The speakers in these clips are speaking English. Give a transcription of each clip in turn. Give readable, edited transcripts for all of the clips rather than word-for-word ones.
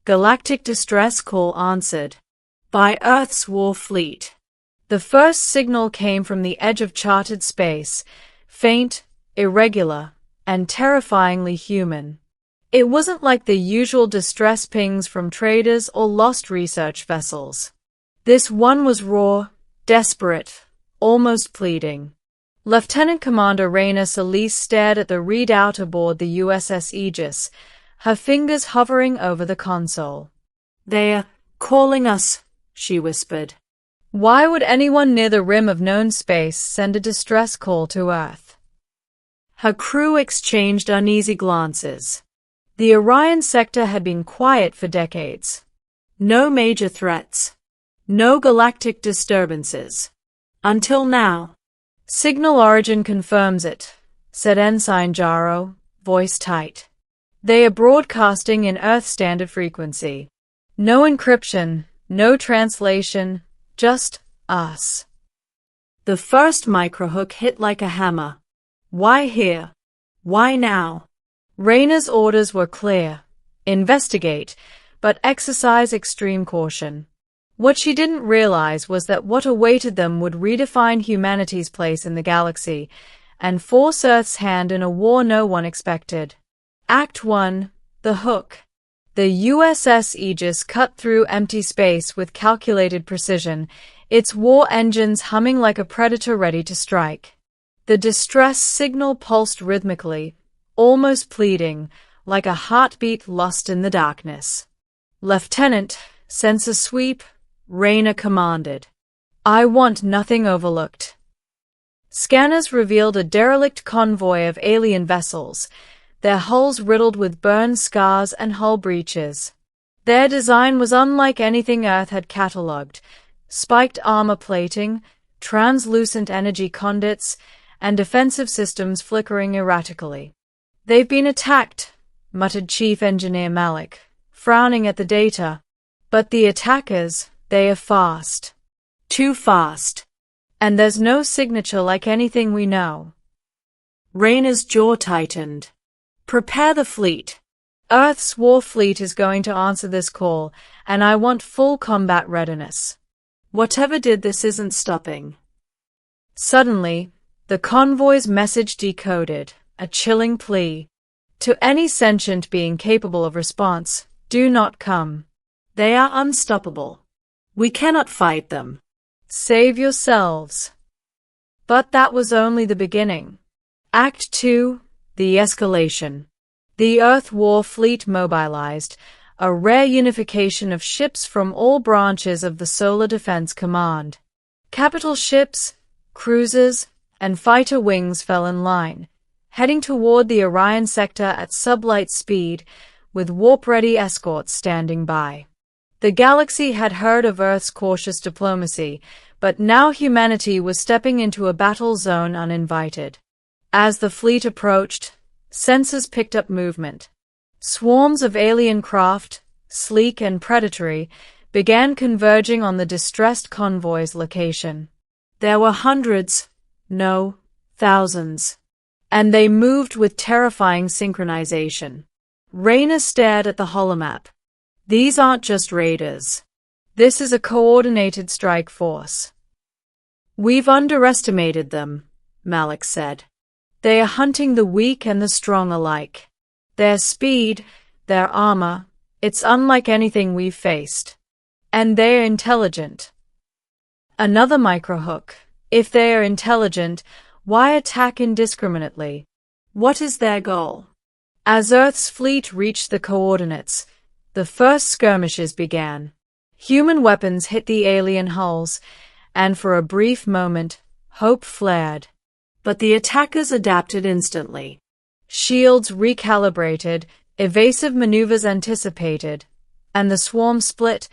Galactic distress call answered by Earth's war fleet. The first signal came from the edge of charted space, faint, irregular, and terrifyingly human. It wasn't like the usual distress pings from traders or lost research vessels. This one was raw, desperate, almost pleading. Lieutenant Commander Raina Solis stared at the readout aboard the USS Aegis, her fingers hovering over the console. "They're calling us," she whispered. Why would anyone near the rim of known space send a distress call to Earth? Her crew exchanged uneasy glances. The Orion sector had been quiet for decades. No major threats. No galactic disturbances. Until now. "Signal origin confirms it," said Ensign Jaro, voice tight. "They are broadcasting in Earth standard frequency. No encryption, no translation, just us." The first microhook hit like a hammer. Why here? Why now? Raina's orders were clear. Investigate, but exercise extreme caution. What she didn't realize was that what awaited them would redefine humanity's place in the galaxy and force Earth's hand in a war no one expected. Act 1. The Hook. The USS Aegis cut through empty space with calculated precision, its war engines humming like a predator ready to strike. The distress signal pulsed rhythmically, almost pleading, like a heartbeat lost in the darkness. "Lieutenant, sensor sweep," Raina commanded. "I want nothing overlooked." Scanners revealed a derelict convoy of alien vessels, their hulls riddled with burn scars and hull breaches. Their design was unlike anything Earth had catalogued: spiked armor plating, translucent energy conduits, and defensive systems flickering erratically. "They've been attacked," muttered Chief Engineer Malik, frowning at the data. "But the attackers, they are fast. Too fast. And there's no signature like anything we know." Raina's jaw tightened. "Prepare the fleet. Earth's war fleet is going to answer this call, and I want full combat readiness. Whatever did this isn't stopping." Suddenly, the convoy's message decoded, a chilling plea. To any sentient being capable of response, do not come. They are unstoppable. We cannot fight them. Save yourselves. But that was only the beginning. Act 2. The Escalation. The Earth War Fleet mobilized, a rare unification of ships from all branches of the Solar Defense Command. Capital ships, cruisers, and fighter wings fell in line, heading toward the Orion sector at sublight speed, with warp-ready escorts standing by. The galaxy had heard of Earth's cautious diplomacy, but now humanity was stepping into a battle zone uninvited. As the fleet approached, sensors picked up movement. Swarms of alien craft, sleek and predatory, began converging on the distressed convoy's location. There were hundreds, no, thousands. And they moved with terrifying synchronization. Raina stared at the holomap. "These aren't just raiders. This is a coordinated strike force." "We've underestimated them," Malik said. "They are hunting the weak and the strong alike. Their speed, their armor, it's unlike anything we've faced. And they're intelligent." Another microhook. If they are intelligent, why attack indiscriminately? What is their goal? As Earth's fleet reached the coordinates, the first skirmishes began. Human weapons hit the alien hulls, and for a brief moment, hope flared. But the attackers adapted instantly. Shields recalibrated, evasive maneuvers anticipated, and the swarm split,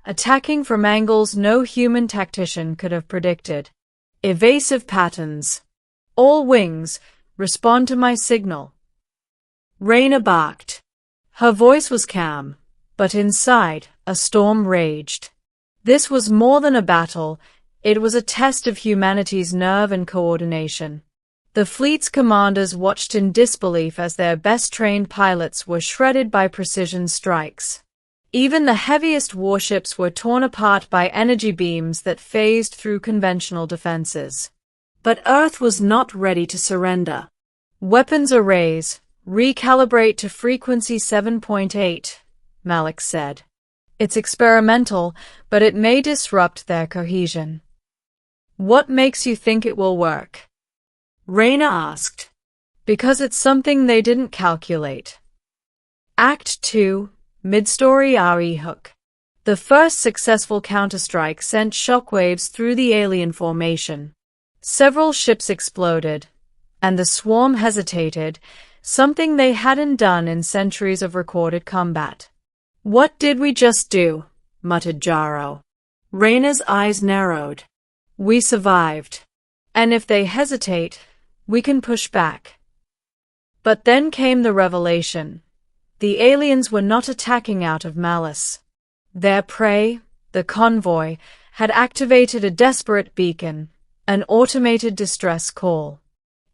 attacking from angles no human tactician could have predicted. Evasive patterns. "All wings, respond to my signal." Raina barked. Her voice was calm, but inside, a storm raged. This was more than a battle, it was a test of humanity's nerve and coordination. The fleet's commanders watched in disbelief as their best-trained pilots were shredded by precision strikes. Even the heaviest warships were torn apart by energy beams that phased through conventional defenses. But Earth was not ready to surrender. Weapons arrays, recalibrate to frequency 7.8, Malik said. It's experimental, but it may disrupt their cohesion. What makes you think it will work? Raina asked. Because it's something they didn't calculate. Act 2, Mid-Story RE Hook. The first successful counterstrike sent shockwaves through the alien formation. Several ships exploded, and the swarm hesitated, something they hadn't done in centuries of recorded combat. What did we just do? Muttered Jaro. Raina's eyes narrowed. We survived. And if they hesitate, we can push back. But then came the revelation. The aliens were not attacking out of malice. Their prey, the convoy, had activated a desperate beacon, an automated distress call.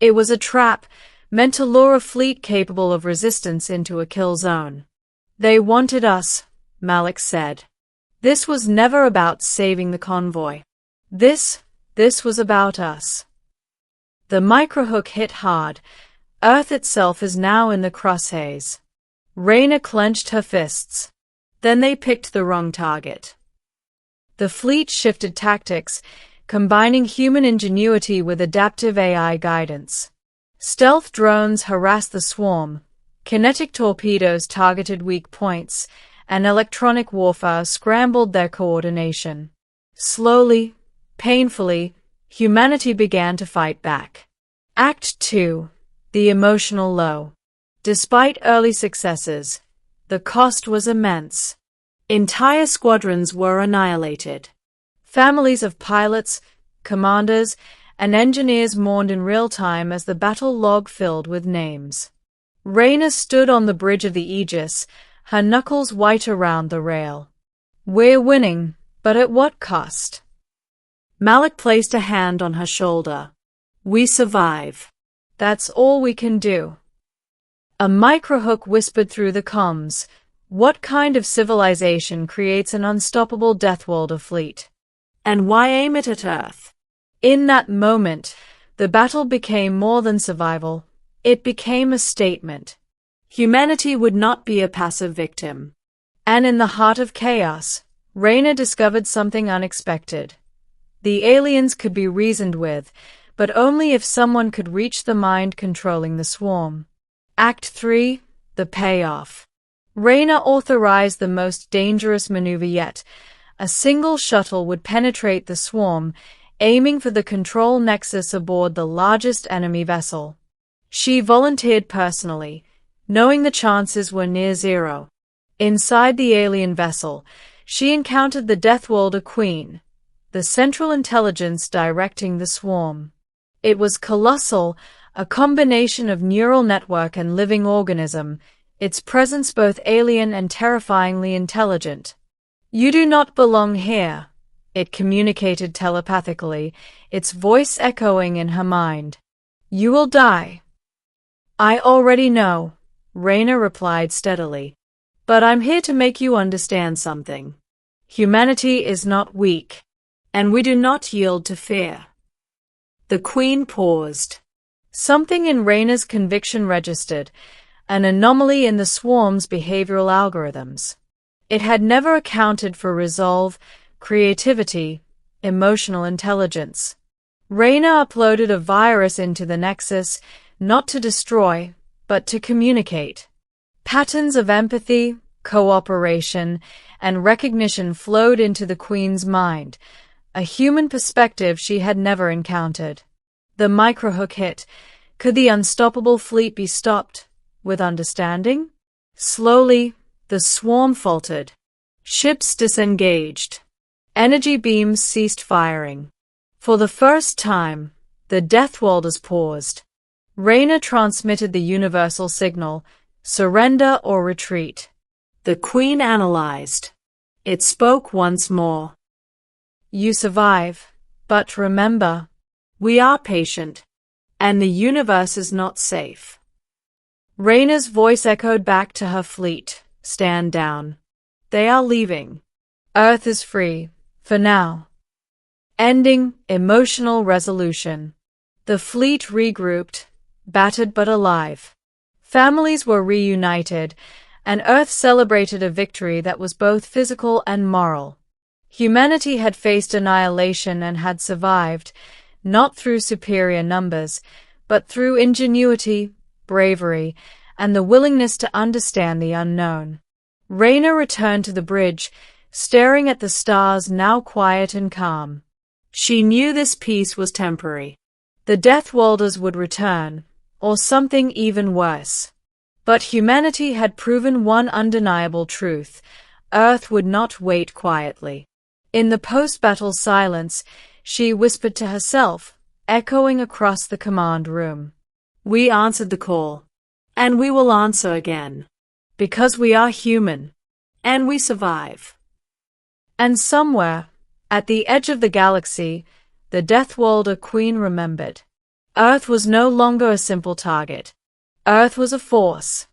It was a trap, meant to lure a fleet capable of resistance into a kill zone. They wanted us, Malik said. This was never about saving the convoy. This was about us. The microhook hit hard. Earth itself is now in the crosshairs. Raina clenched her fists. Then they picked the wrong target. The fleet shifted tactics, combining human ingenuity with adaptive AI guidance. Stealth drones harassed the swarm, kinetic torpedoes targeted weak points, and electronic warfare scrambled their coordination. Slowly, painfully, humanity began to fight back. Act 2, The Emotional Low. Despite early successes, the cost was immense. Entire squadrons were annihilated. Families of pilots, commanders, and engineers mourned in real time as the battle log filled with names. Raina stood on the bridge of the Aegis, her knuckles white around the rail. We're winning, but at what cost? Malik placed a hand on her shoulder. We survive. That's all we can do. A microhook whispered through the comms. What kind of civilization creates an unstoppable death world of fleet? And why aim it at Earth? In that moment, the battle became more than survival. It became a statement. Humanity would not be a passive victim. And in the heart of chaos, Raina discovered something unexpected. The aliens could be reasoned with, but only if someone could reach the mind controlling the swarm. Act 3, The Payoff. Raina authorized the most dangerous maneuver yet. A single shuttle would penetrate the swarm, aiming for the control nexus aboard the largest enemy vessel. She volunteered personally, knowing the chances were near zero. Inside the alien vessel, she encountered the Death Worlder Queen, the central intelligence directing the swarm. It was colossal, a combination of neural network and living organism, its presence both alien and terrifyingly intelligent. You do not belong here, it communicated telepathically, its voice echoing in her mind. You will die. I already know, Raina replied steadily. But I'm here to make you understand something. Humanity is not weak, and we do not yield to fear. The Queen paused. Something in Raina's conviction registered, an anomaly in the swarm's behavioral algorithms. It had never accounted for resolve, creativity, emotional intelligence. Raina uploaded a virus into the Nexus, not to destroy, but to communicate. Patterns of empathy, cooperation, and recognition flowed into the Queen's mind, a human perspective she had never encountered. The microhook hit. Could the unstoppable fleet be stopped with understanding? Slowly, the swarm faltered. Ships disengaged. Energy beams ceased firing. For the first time, the Death Worlders paused. Raina transmitted the universal signal, surrender or retreat. The Queen analyzed. It spoke once more. You survive, but remember, we are patient, and the universe is not safe. Raina's voice echoed back to her fleet. Stand down. They are leaving. Earth is free, for now. Ending, emotional resolution. The fleet regrouped, battered but alive. Families were reunited, and Earth celebrated a victory that was both physical and moral. Humanity had faced annihilation and had survived, not through superior numbers, but through ingenuity, bravery, and the willingness to understand the unknown. Raina returned to the bridge, staring at the stars now quiet and calm. She knew this peace was temporary. The Deathwalders would return, or something even worse. But humanity had proven one undeniable truth: Earth would not wait quietly. In the post-battle silence, she whispered to herself, echoing across the command room. We answered the call. And we will answer again. Because we are human. And we survive. And somewhere, at the edge of the galaxy, the Deathwalder Queen remembered. Earth was no longer a simple target. Earth was a force.